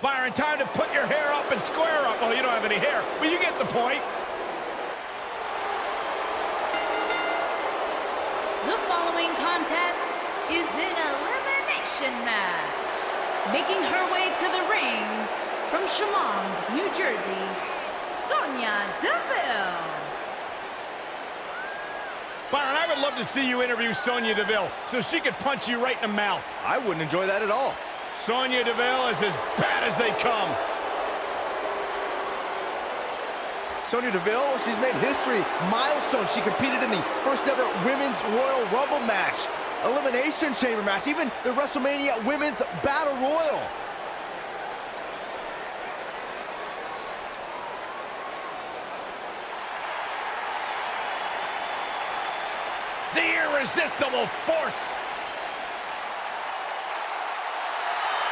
Byron, time to put your hair up and square up. Well, you don't have any hair, but you get the point. The following contest is an elimination match. Making her way to the ring from Chemung, New Jersey, Sonya Deville. Byron, I would love to see you interview Sonya Deville so she could punch you right in the mouth. I wouldn't enjoy that at all. Sonya Deville is as bad as they come. Sonya Deville, she's made history. Milestone. She competed in the first ever Women's Royal Rumble match, Elimination Chamber match, even the WrestleMania Women's Battle Royal. The irresistible force.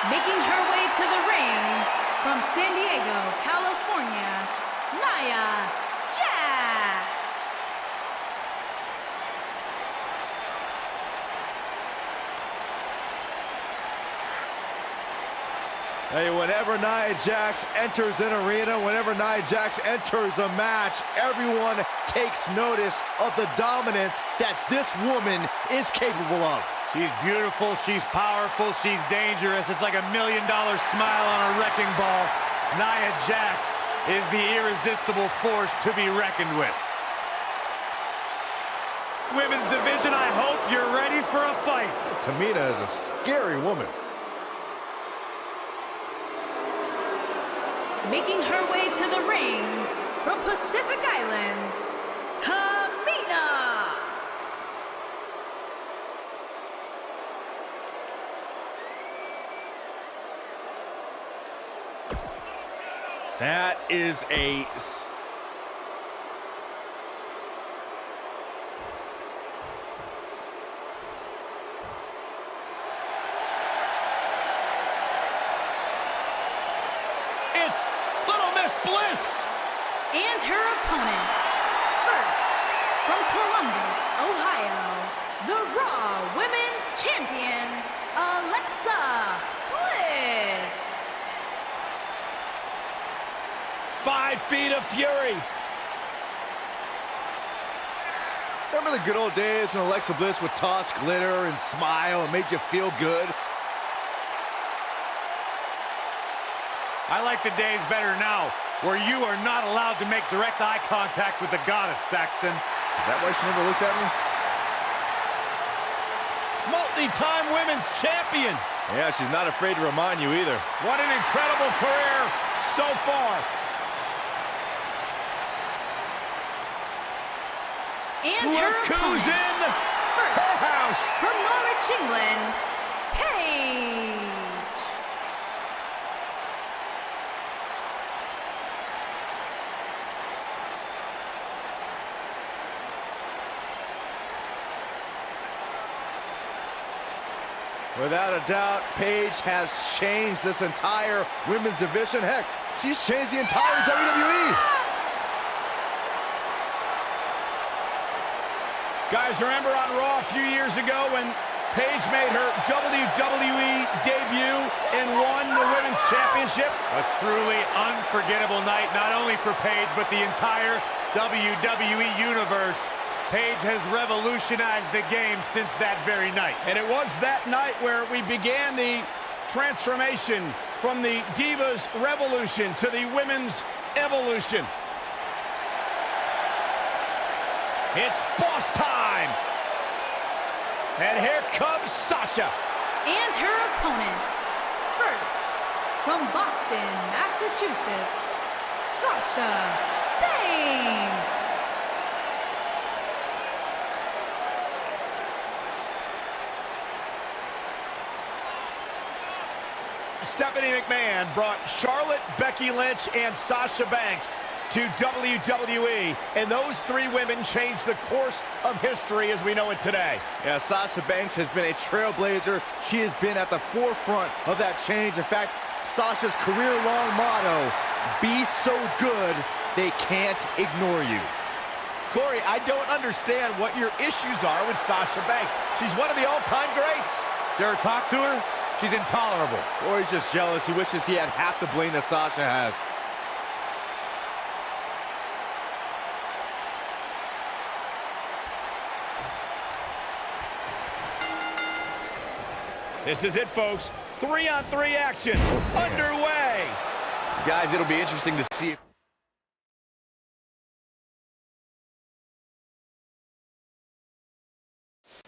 Making her way to the ring from San Diego, California, Nia Jax. Hey, whenever Nia Jax enters an arena, whenever Nia Jax enters a match, everyone takes notice of the dominance that this woman is capable of. She's beautiful, she's powerful, she's dangerous. It's like $1 million smile on a wrecking ball. Nia Jax is the irresistible force to be reckoned with. Women's division, I hope you're ready for a fight. Tamina is a scary woman. Making her way to the ring from Pacific Islands, Tamina. That is a... It's Little Miss Bliss. And her opponents. First, from Columbus, Ohio, the Raw Women's Champion, Alexa Bliss. 5 feet of fury. Remember the good old days when Alexa Bliss would toss glitter and smile and made you feel good? I like the days better now, where you are not allowed to make direct eye contact with the goddess, Saxton. Is that why she never looks at me? Multi-time women's champion. Yeah, she's not afraid to remind you either. What an incredible career so far. And Look her who's opponents. in the First, house. from Norwich, England, Paige. Without a doubt, Paige has changed this entire women's division. Heck, she's changed the entire WWE. Guys, remember on Raw a few years ago when Paige made her WWE debut and won the Women's Championship? A truly unforgettable night, not only for Paige, but the entire WWE Universe. Paige has revolutionized the game since that very night. And it was that night where we began the transformation from the Divas Revolution to the Women's Evolution. It's boss time! And here comes Sasha. And her opponents. First, from Boston, Massachusetts, Sasha Banks. Stephanie McMahon brought Charlotte, Becky Lynch, and Sasha Banks to WWE, and those 3 women changed the course of history as we know it today. Yeah, Sasha Banks has been a trailblazer. She has been at the forefront of that change. In fact, Sasha's career-long motto, be so good, they can't ignore you. Corey, I don't understand what your issues are with Sasha Banks. She's one of the all-time greats. Dare I talk to her? She's intolerable. Or he's just jealous. He wishes he had half the bling that Sasha has. This is it, folks. 3-on-3 action underway. Guys, it'll be interesting to see.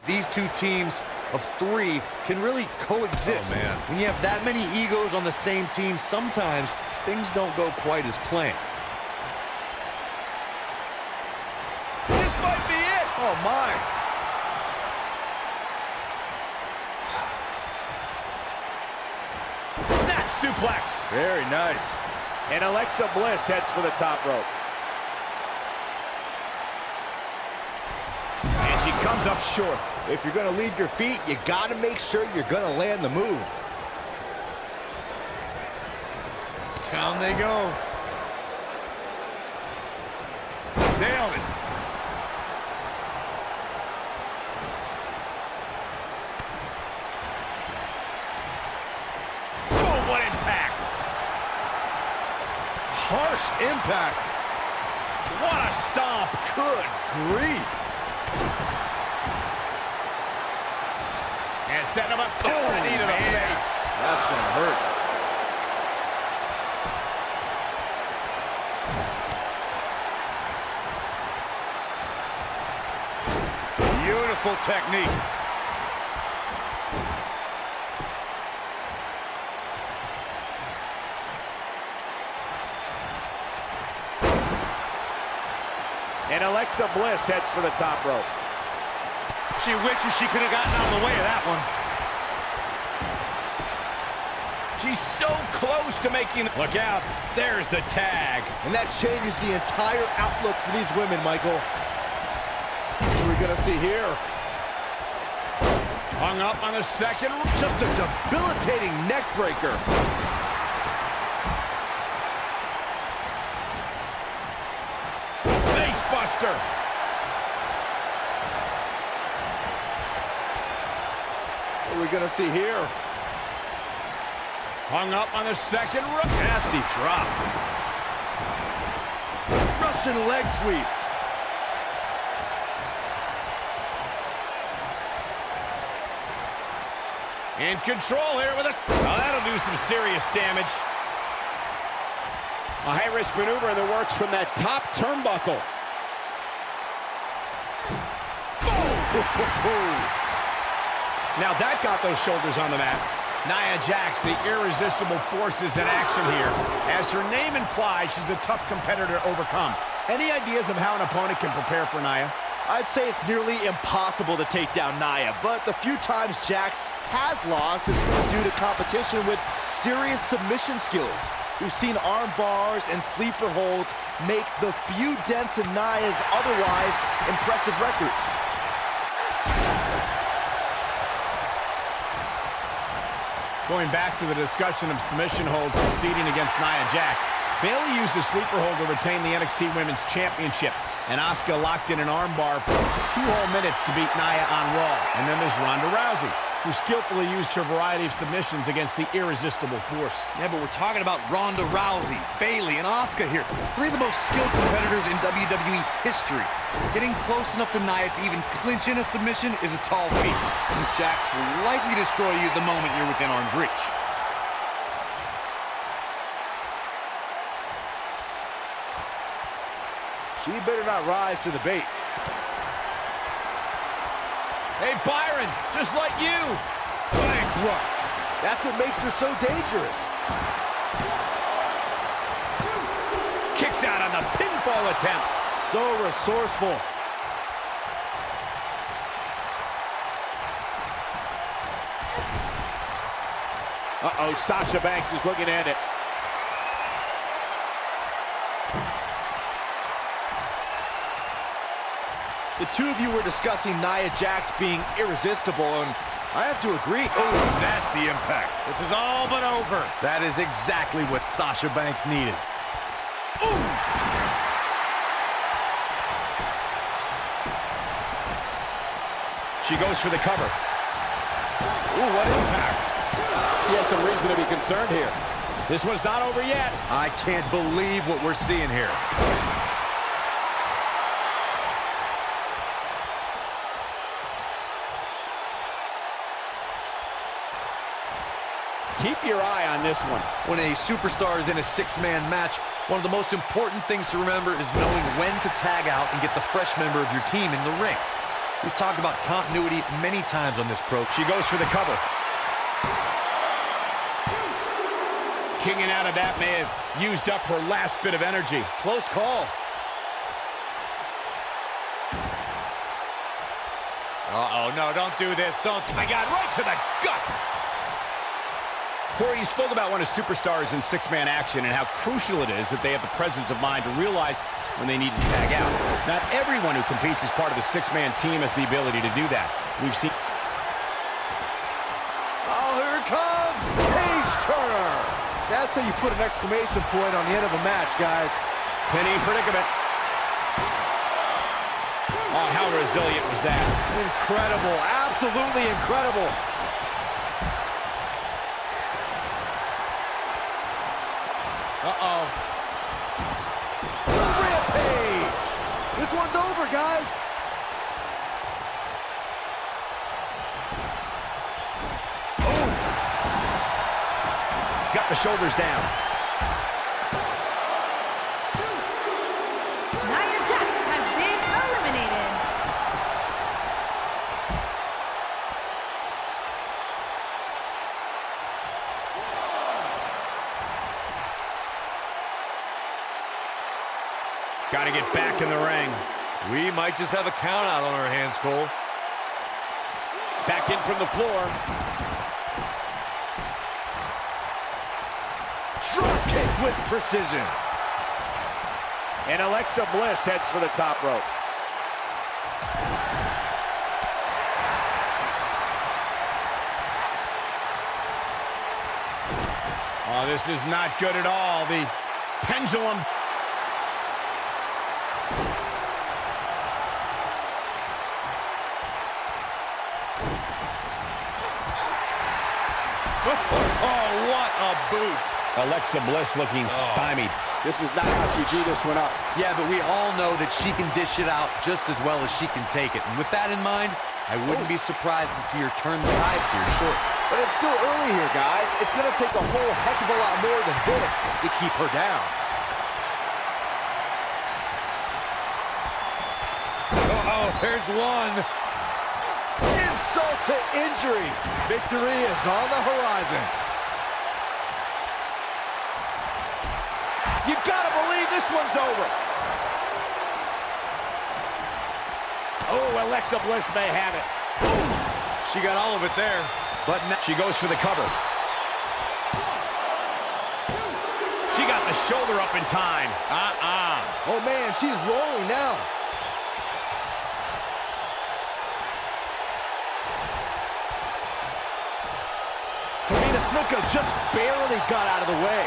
These two teams of three can really coexist. Oh, man. When you have that many egos on the same team, sometimes things don't go quite as planned. This might be it. Oh, my. Snap suplex. Very nice. And Alexa Bliss heads for the top rope. And she comes up short. If you're going to leave your feet, you got to make sure you're going to land the move. Down they go. Nailed it. Boom, what impact. Harsh impact. What a stomp. Good grief. And setting him up. Oh, knee to the face. That's going to hurt. Beautiful technique. And Alexa Bliss heads for the top rope. She wishes she could have gotten out of the way of that one. She's so close to making... Look out. There's the tag. And that changes the entire outlook for these women, Michael. What are we going to see here? Hung up on the second. Just a debilitating neck breaker. Face buster. What are we going to see here? Hung up on the second. Nasty drop. Russian leg sweep. In control here with a... Oh, that'll do some serious damage. A high-risk maneuver in the works from that top turnbuckle. Now that got those shoulders on the mat. Nia Jax, the irresistible force, is in action here. As her name implies, she's a tough competitor to overcome. Any ideas of how an opponent can prepare for Nia? I'd say it's nearly impossible to take down Nia, but the few times Jax has lost has been due to competition with serious submission skills. We've seen arm bars and sleeper holds make the few dents in Nia's otherwise impressive records. Going back to the discussion of submission holds succeeding against Nia Jax, Bayley used a sleeper hold to retain the NXT Women's Championship, and Asuka locked in an armbar for 2 whole minutes to beat Nia on Raw. And then there's Ronda Rousey, who skillfully used her variety of submissions against the irresistible force. Yeah, but we're talking about Ronda Rousey, Bayley, and Asuka here. 3 of the most skilled competitors in WWE history. Getting close enough to Nia to even clinch in a submission is a tall feat, since Jax will likely destroy you the moment you're within arm's reach. She better not rise to the bait. Hey, Byron, just like you. Bankrupt. That's what makes her so dangerous. Kicks out on the pinfall attempt. So resourceful. Uh-oh, Sasha Banks is looking at it. The two of you were discussing Nia Jax being irresistible, and I have to agree. Oh, nasty impact. This is all but over. That is exactly what Sasha Banks needed. Ooh! She goes for the cover. Ooh, what impact. She has some reason to be concerned here. This one's not over yet. I can't believe what we're seeing here. Keep your eye on this one. When a superstar is in a six-man match, one of the most important things to remember is knowing when to tag out and get the fresh member of your team in the ring. We've talked about continuity many times on this program. She goes for the cover. Kicking out of that may have used up her last bit of energy. Close call. Uh-oh, no, don't do this. Don't. My God, right to the gut. Corey, you spoke about when a superstar is in six-man action and how crucial it is that they have the presence of mind to realize when they need to tag out. Not everyone who competes as part of a six-man team has the ability to do that. We've seen... Oh, here it comes! Page Turner! That's how you put an exclamation point on the end of a match, guys. Penny predicament. Oh, how resilient was that? Incredible, absolutely incredible. Uh-oh. The Rampage! This one's over, guys. Oh! Got the shoulders down. Nia Jax has been eliminated. Got to get back in the ring. We might just have a count out on our hands, Cole. Back in from the floor. Drop kick with precision. And Alexa Bliss heads for the top rope. Oh, this is not good at all. The pendulum. Oh, what a boot. Alexa Bliss looking stymied. This is not how she drew this one up. Yeah, but we all know that she can dish it out just as well as she can take it. And with that in mind, I wouldn't be surprised to see her turn the tides here short. But it's still early here, guys. It's going to take a whole heck of a lot more than this to keep her down. Uh-oh, there's one. Insult to injury. Victory is on the horizon. You gotta believe this one's over. Oh, Alexa Bliss may have it. She got all of it there. But now she goes for the cover. She got the shoulder up in time. Oh, man, she's rolling now. Tamina Snuka just barely got out of the way.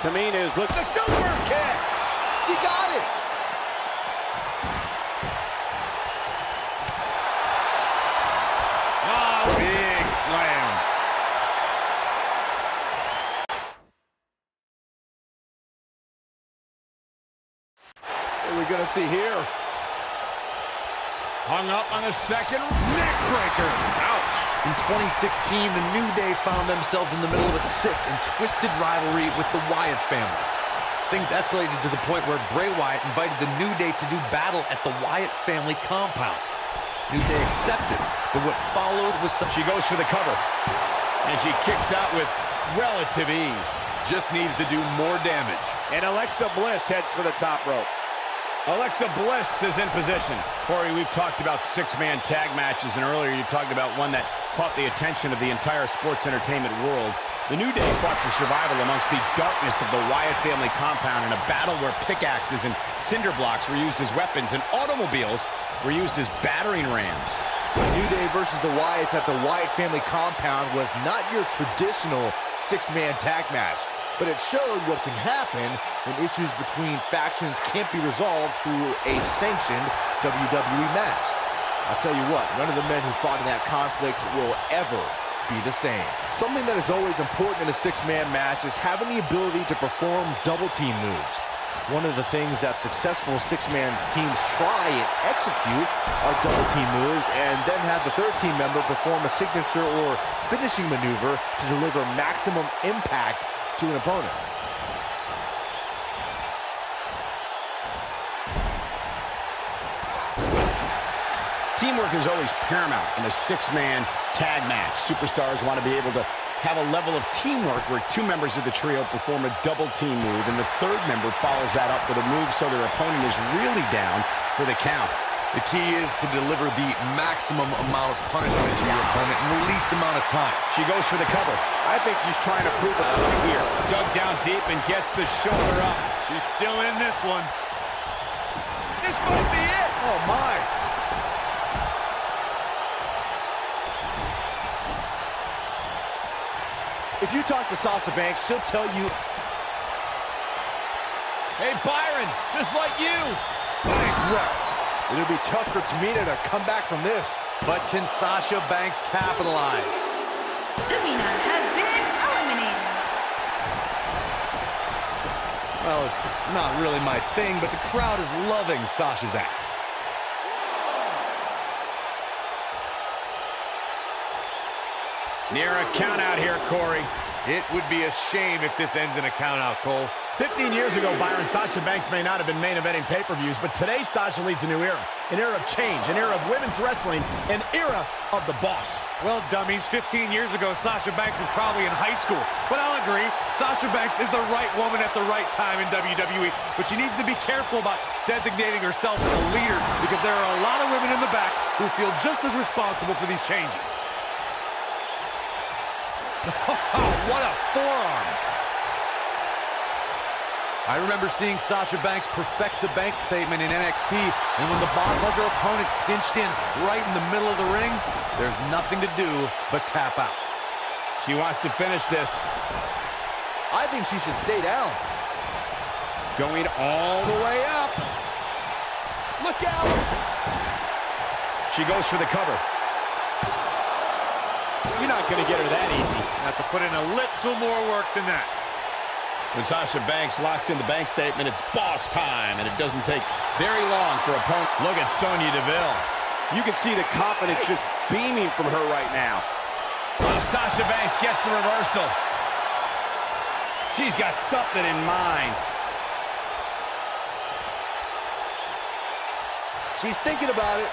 Tamina is looking. The shoulder kick. She got it. Oh, big slam. What are we going to see here? Hung up on the second neck breaker. Ouch. In 2016, the New Day found themselves in the middle of a sick and twisted rivalry with the Wyatt family. Things escalated to the point where Bray Wyatt invited the New Day to do battle at the Wyatt family compound. New Day accepted, but what followed was some... She goes for the cover. And she kicks out with relative ease. Just needs to do more damage. And Alexa Bliss heads for the top rope. Alexa Bliss is in position. Corey, we've talked about six-man tag matches, and earlier you talked about one that caught the attention of the entire sports entertainment world. The New Day fought for survival amongst the darkness of the Wyatt family compound in a battle where pickaxes and cinder blocks were used as weapons and automobiles were used as battering rams. New Day versus the Wyatts at the Wyatt family compound was not your traditional six-man tag match, but it showed what can happen when issues between factions can't be resolved through a sanctioned WWE match. I'll tell you what, none of the men who fought in that conflict will ever be the same. Something that is always important in a six-man match is having the ability to perform double-team moves. One of the things that successful six-man teams try and execute are double-team moves, and then have the third team member perform a signature or finishing maneuver to deliver maximum impact to an opponent. Teamwork is always paramount in a six-man tag match. Superstars want to be able to have a level of teamwork where two members of the trio perform a double team move, and the third member follows that up with a move so their opponent is really down for the count. The key is to deliver the maximum amount of punishment to your opponent in the least amount of time. She goes for the cover. I think she's trying to prove a point here. Dug down deep and gets the shoulder up. She's still in this one. This might be it. Oh, my. If you talk to Sasha Banks, she'll tell you, Hey, Byron, just like you. bankrupt. It'll be tough for Tamina to come back from this. But can Sasha Banks capitalize? Tamina has been eliminated. Well, it's not really my thing, but the crowd is loving Sasha's act. Near a count out here, Corey. It would be a shame if this ends in a count-out, Cole. 15 years ago, Byron, Sasha Banks may not have been main eventing pay-per-views, but today Sasha leads a new era. An era of change, an era of women's wrestling, an era of the boss. Well, dummies, 15 years ago, Sasha Banks was probably in high school. But I'll agree, Sasha Banks is the right woman at the right time in WWE, but she needs to be careful about designating herself as a leader, because there are a lot of women in the back who feel just as responsible for these changes. What a forearm! I remember seeing Sasha Banks perfect the bank statement in NXT, and when the boss has her opponent cinched in right in the middle of the ring, there's nothing to do but tap out. She wants to finish this. I think she should stay down. Going all the way up. Look out! She goes for the cover. You're not going to get her that easy. Have to put in a little more work than that. When Sasha Banks locks in the bank statement, it's boss time, and it doesn't take very long for opponent. Look at Sonya Deville. You can see the confidence just beaming from her right now. Oh, Sasha Banks gets the reversal. She's got something in mind. She's thinking about it.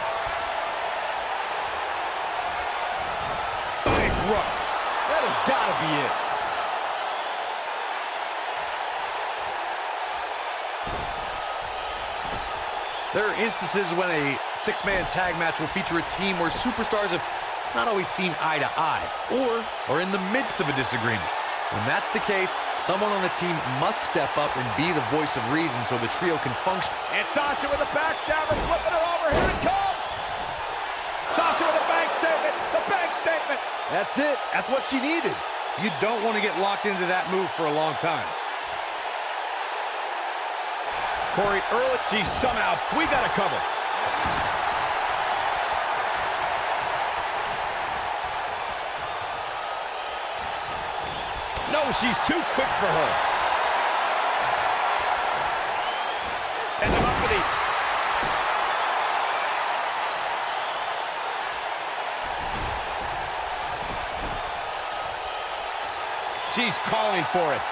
Bankrupt. That has got to be it. There are instances when a six-man tag match will feature a team where superstars have not always seen eye to eye, or are in the midst of a disagreement. When that's the case, someone on the team must step up and be the voice of reason so the trio can function. And Sasha with a backstabber, flipping her over. Here it comes. Sasha with a bank statement. The bank statement. That's it. That's what she needed. You don't want to get locked into that move for a long time. Corey, early, she somehow, we got a cover. No, she's too quick for her. Send him up for the... She's calling for it.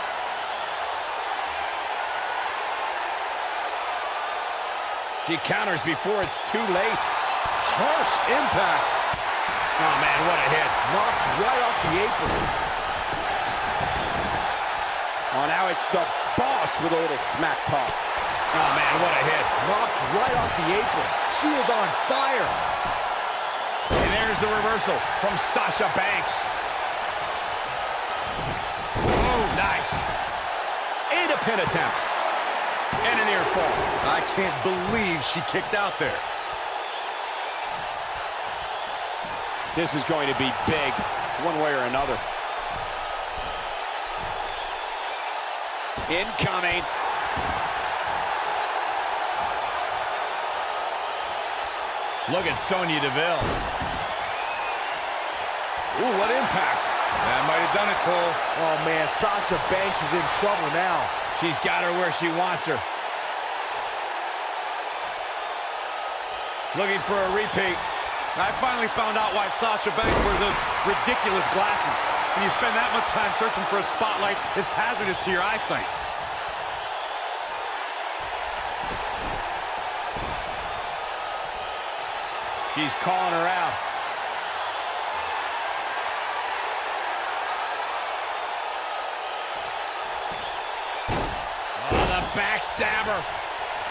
She counters before it's too late. Harsh impact. Oh, man, what a hit. Knocked right off the apron. Oh, now it's the boss with a little smack talk. Oh, man, what a hit. Knocked right off the apron. She is on fire. And there's the reversal from Sasha Banks. Oh, nice. And a pin attempt. And a near fall. I can't believe she kicked out there. This is going to be big, one way or another. Incoming. Look at Sonya Deville. Ooh, what impact. That might have done it, Cole. Oh, man, Sasha Banks is in trouble now. She's got her where she wants her. Looking for a repeat. I finally found out why Sasha Banks wears those ridiculous glasses. When you spend that much time searching for a spotlight, it's hazardous to your eyesight. She's calling her out. Oh, the backstabber.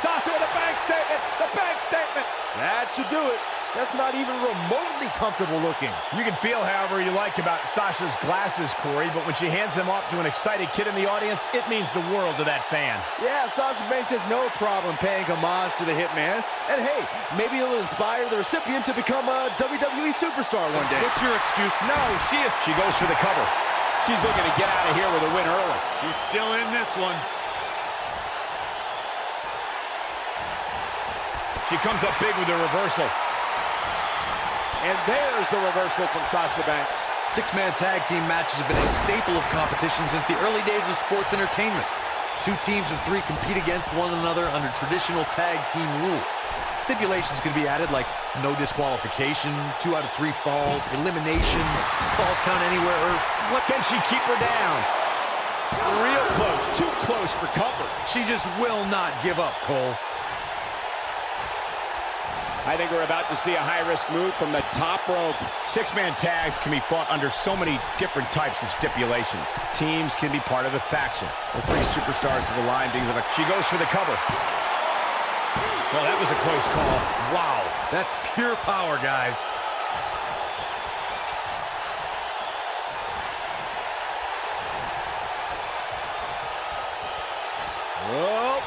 Sasha with a bank statement. The bank statement. That should do it. That's not even remotely comfortable looking. You can feel however you like about Sasha's glasses, Corey, but when she hands them off to an excited kid in the audience, it means the world to that fan. Yeah, Sasha Banks has no problem paying homage to the Hitman. And hey, maybe it'll inspire the recipient to become a WWE superstar one day. What's your excuse? No, she goes for the cover. She's looking to get out of here with a win early. She's still in this one. She comes up big with a reversal. And there's the reversal from Sasha Banks. Six-man tag team matches have been a staple of competition since the early days of sports entertainment. Two teams of three compete against one another under traditional tag team rules. Stipulations can be added like no disqualification, 2 out of 3 falls, elimination, falls count anywhere, or What can she keep her down? Real close, too close for comfort. she just will not give up, Cole. I think we're about to see a high-risk move from the top rope. Six-man tags can be fought under so many different types of stipulations. Teams can be part of the faction. The 3 superstars of the line being she goes for the cover. Well, that was a close call. Wow, that's pure power, guys. Oh.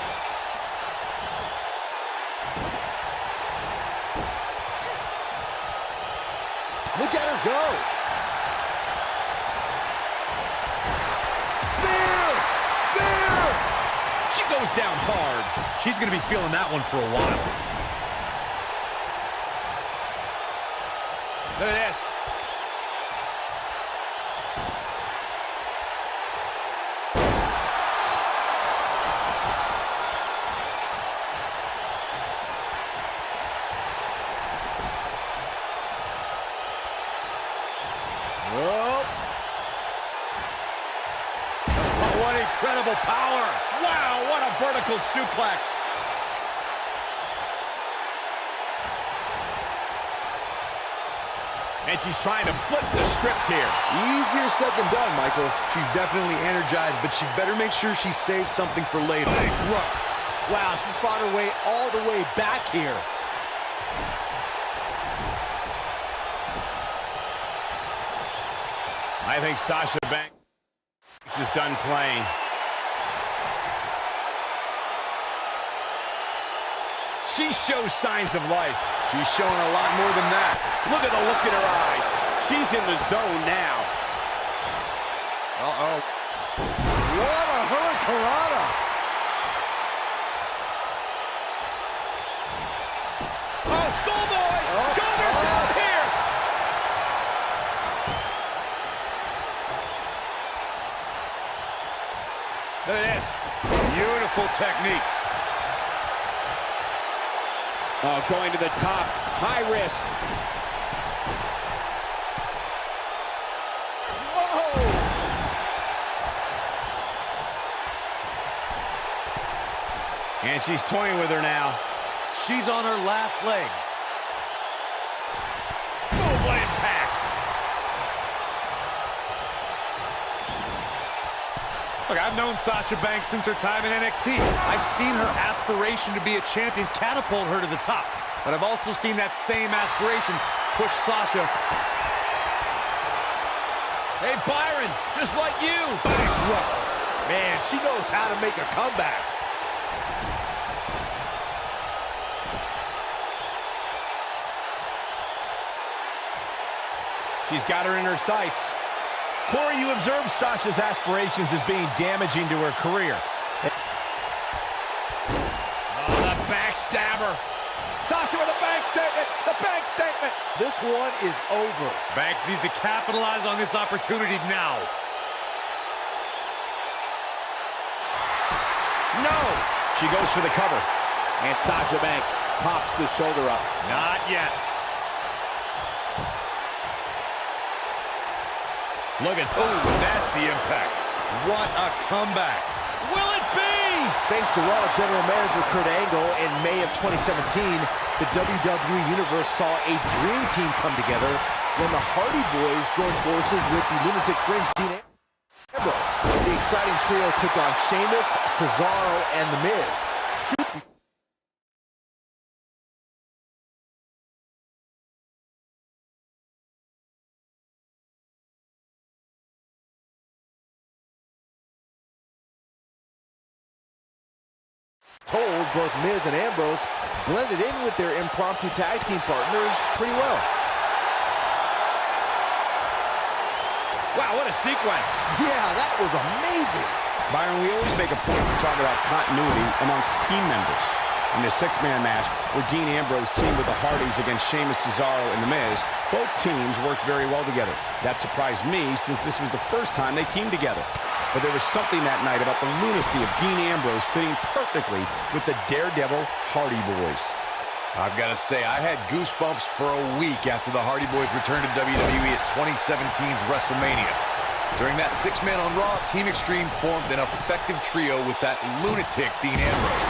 Look at her go. Spear! Spear! She goes down hard. She's going to be feeling that one for a while. Look at this. Oh. Oh, what incredible power. Wow, what a vertical suplex. And she's trying to flip the script here. Easier said than done, Michael. She's definitely energized, but she better make sure she saves something for later. Wow, she's fought her way all the way back here. I think Sasha Banks is done playing. She shows signs of life. She's showing a lot more than that. Look at the look in her eyes. She's in the zone now. Uh-oh. What a hurricanrana. Oh, schoolboy! Shoulders down here! Look at this. Beautiful technique. Oh, going to the top. High risk. Whoa! And she's toying with her now. She's on her last legs. Boom, what impact! Look, I've known Sasha Banks since her time in NXT. I've seen her aspiration to be a champion catapult her to the top. But I've also seen that same aspiration push Sasha. Hey, Byron, just like you. Bankrupt. Man, she knows how to make a comeback. She's got her in her sights. Corey, you observed Sasha's aspirations as being damaging to her career. Oh, the backstabber. Sasha with a bank statement. The bank statement. This one is over. Banks needs to capitalize on this opportunity now. No! She goes for the cover. And Sasha Banks pops the shoulder up. Not yet. Look at Oh, that's the impact. What a comeback. Will it be? Thanks to Raw General Manager Kurt Angle, in May of 2017, the WWE Universe saw a dream team come together when the Hardy Boys joined forces with the Lunatic Fringe Dean Ambrose. The exciting trio took on Sheamus, Cesaro, and The Miz. Told both Miz and Ambrose blended in with their impromptu tag team partners pretty well. Wow, what a sequence. Yeah, that was amazing. Byron, we always make a point to talk about continuity amongst team members. In the six-man match, where Dean Ambrose teamed with the Hardys against Sheamus, Cesaro, and The Miz, both teams worked very well together. That surprised me, since this was the first time they teamed together. But there was something that night about the lunacy of Dean Ambrose fitting perfectly with the Daredevil Hardy Boys. I've got to say, I had goosebumps for a week after the Hardy Boys returned to WWE at 2017's WrestleMania. During that six-man on Raw, Team Extreme formed an effective trio with that lunatic Dean Ambrose.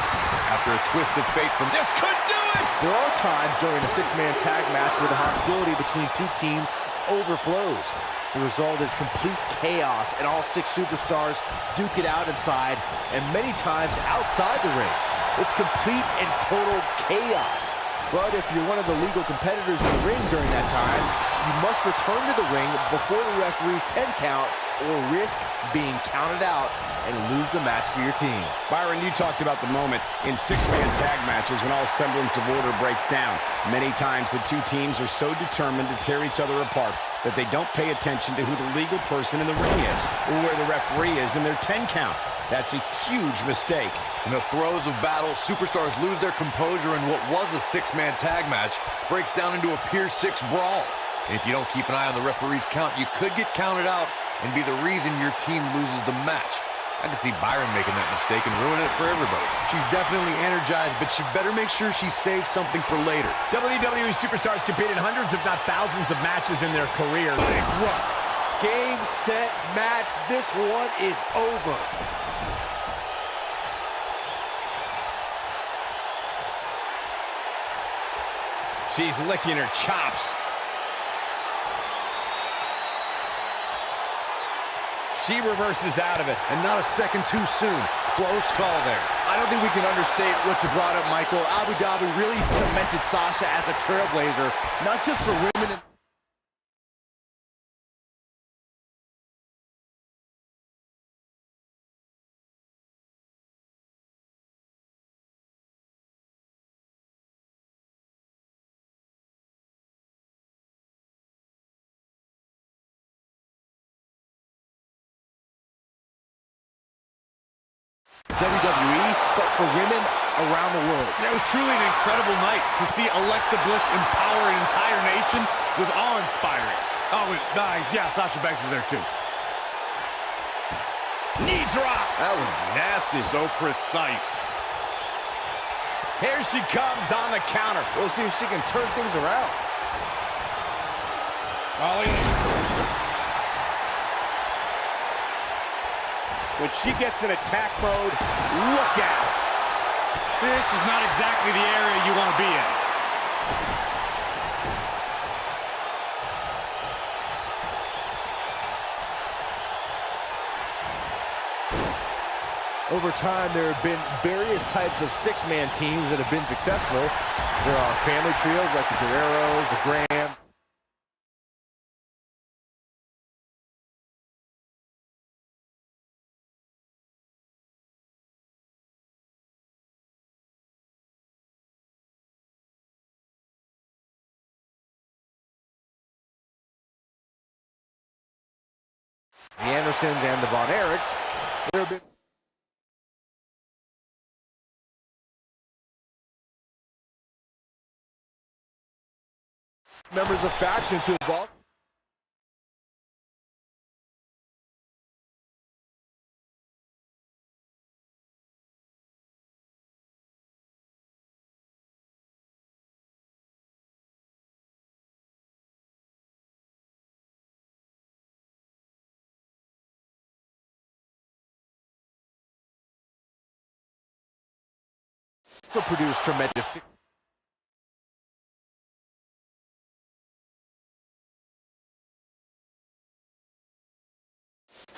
After a twist of fate from this could do it! There are times during a six-man tag match where the hostility between two teams overflows. The result is complete chaos, and all six superstars duke it out inside, and many times outside the ring. It's complete and total chaos. But if you're one of the legal competitors in the ring during that time, you must return to the ring before the referee's 10 count or risk being counted out and lose the match for your team. Byron, you talked about the moment in six-man tag matches when all semblance of order breaks down. Many times the two teams are so determined to tear each other apart that they don't pay attention to who the legal person in the ring is or where the referee is in their 10 count. That's a huge mistake. In the throes of battle, superstars lose their composure, and what was a six-man tag match breaks down into a Pier 6 brawl. And if you don't keep an eye on the referee's count, you could get counted out and be the reason your team loses the match. I can see Byron making that mistake and ruining it for everybody. She's definitely energized, but she better make sure she saves something for later. WWE superstars competed in hundreds, if not thousands, of matches in their career. Bankrupt. Game, set, match. This one is over. She's licking her chops. She reverses out of it. And not a second too soon. Close call there. I don't think we can understate what you brought up, Michael. Abu Dhabi really cemented Sasha as a trailblazer, not just for women in WWE, but for women around the world. It was truly an incredible night. To see Alexa Bliss empower an entire nation was awe-inspiring. Oh, yeah, Sasha Banks was there too. Knee drop. That was nasty. So precise. Here she comes on the counter. We'll see if she can turn things around. Oh, when she gets in attack mode, look out. This is not exactly the area you want to be in. Over time, there have been various types of six-man teams that have been successful. There are family trios like the Guerreros, the Graham. The Andersons and the Von Erichs. There have been members of factions who involve. Also produced tremendous.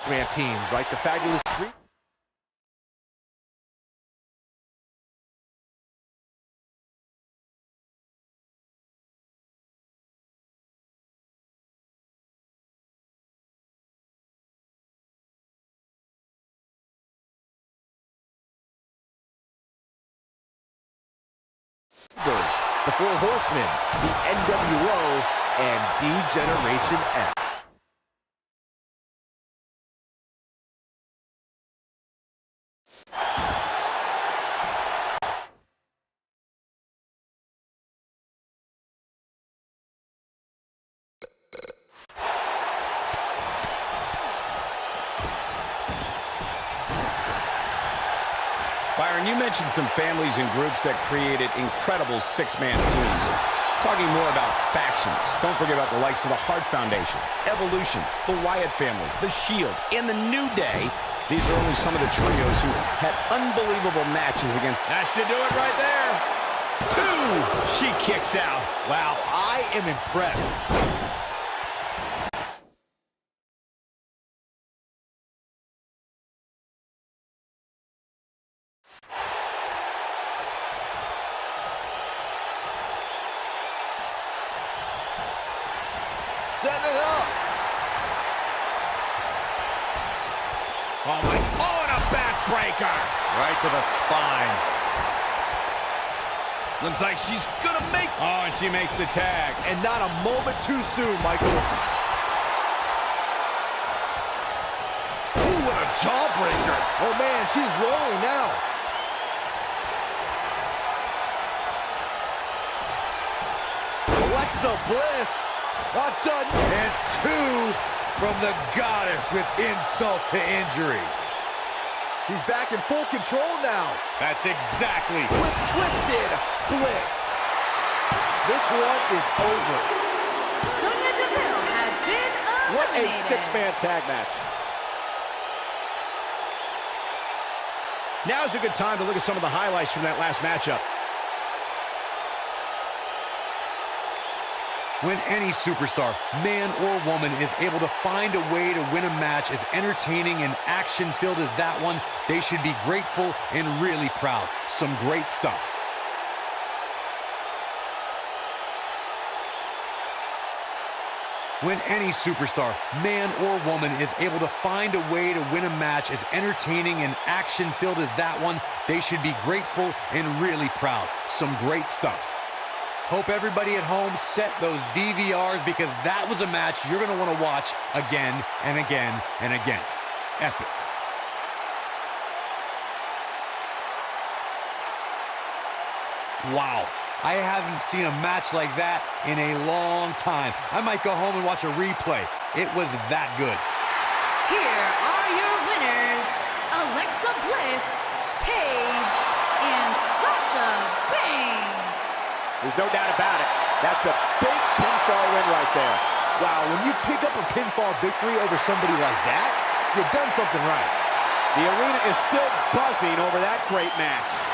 Man teams like the Fabulous Free. The Four Horsemen, the NWO, and D-Generation X. Byron, you mentioned some families and groups that created incredible six-man teams. Talking more about factions, don't forget about the likes of the Hart Foundation, Evolution, the Wyatt family, the Shield, and the New Day. These are only some of the trios who had unbelievable matches against... That should do it right there. 2. She kicks out. Wow, I am impressed. Set it up. Oh, my. Oh, and a backbreaker. Right to the spine. Looks like she's going to make... Oh, and she makes the tag. And not a moment too soon, Michael. Ooh, what a jawbreaker. Oh, man, she's rolling now. Alexa Bliss. Not done. And 2 from the goddess with insult to injury. She's back in full control now. That's exactly. With Twisted Bliss. This one is over. Sonya Deville has been eliminated. What a six-man tag match. Now's a good time to look at some of the highlights from that last matchup. When any superstar, man or woman, is able to find a way to win a match as entertaining and action-filled as that one, they should be grateful and really proud. Some great stuff. When any superstar, man or woman, is able to find a way to win a match as entertaining and action-filled as that one, they should be grateful and really proud. Some great stuff. Hope everybody at home set those DVRs, because that was a match you're going to want to watch again and again and again. Epic. Wow. I haven't seen a match like that in a long time. I might go home and watch a replay. It was that good. Here are your winners, Alexa Bliss, Paige, and Sasha Banks. There's no doubt about it. That's a big pinfall win right there. Wow, when you pick up a pinfall victory over somebody like that, you've done something right. The arena is still buzzing over that great match.